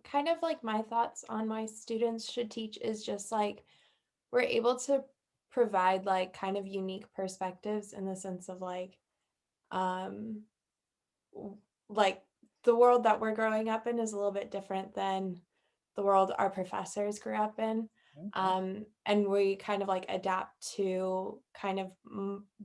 kind of like my thoughts on my students should teach is just like we're able to provide like kind of unique perspectives in the sense of um w- like the world that we're growing up in is a little bit different than the world our professors grew up in. And we kind of like adapt to kind of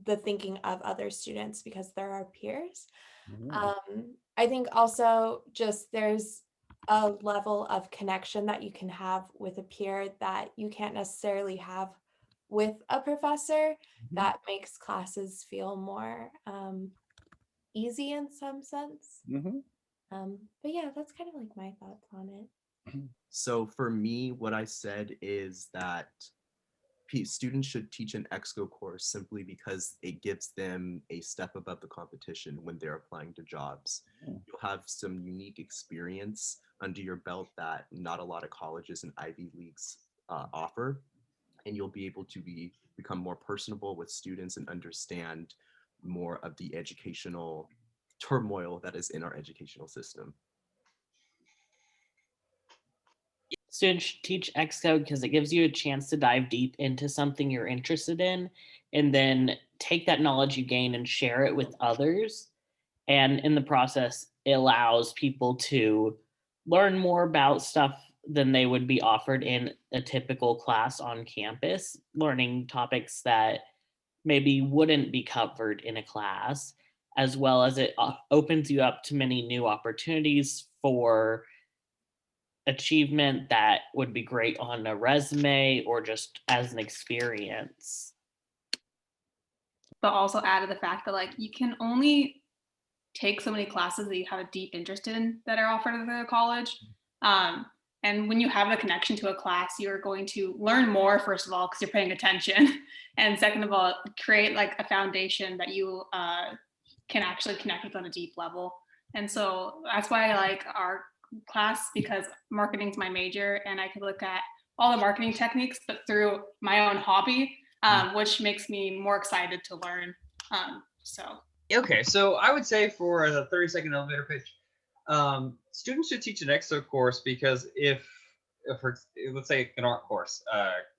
the thinking of other students because they're our peers. Mhm. I think also just there's a level of connection that you can have with a peer that you can't necessarily have with a professor Mhm. that makes classes feel more easy in some sense. Mhm. But yeah, that's kind of like my thoughts on it. So for me, what I said is that students should teach an exco course simply because it gives them a step above the competition when they're applying to jobs. Mm. You'll have some unique experience under your belt that not a lot of colleges and Ivy Leagues offer, and you'll be able to become more personable with students and understand more of the educational turmoil that is in our educational system. Students should teach Xcode because it gives you a chance to dive deep into something you're interested in and then take that knowledge you gain and share it with others. And in the process, it allows people to learn more about stuff than they would be offered in a typical class on campus, learning topics that maybe wouldn't be covered in a class, as well as it opens you up to many new opportunities for achievement that would be great on a resume or just as an experience. But also added the fact that like you can only take so many classes that you have a deep interest in that are offered at the college. Um, and when you have a connection to a class, you're going to learn more, first of all, because you're paying attention. And second of all, create like a foundation that you can actually connect with on a deep level. And so that's why I like our class because marketing is my major and I can look at all the marketing techniques, but through my own hobby, which makes me more excited to learn. So Okay, so I would say for a 30-second elevator pitch, students should teach an EXO course because if for, let's say an art course,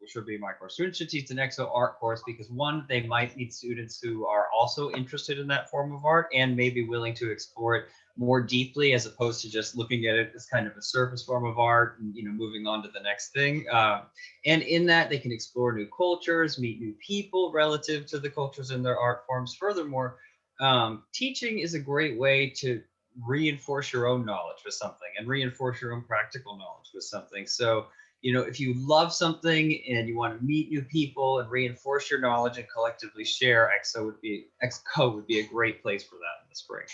which would be my course, students should teach an EXO art course because one, they might meet students who are also interested in that form of art and maybe willing to explore it more deeply as opposed to just looking at it as kind of a surface form of art and moving on to the next thing. And in that, they can explore new cultures, meet new people relative to the cultures in their art forms. Furthermore, teaching is a great way to reinforce your own knowledge with something and reinforce your own practical knowledge with something. So, if you love something and you want to meet new people and reinforce your knowledge and collectively share, Exco would be a great place for that in the spring.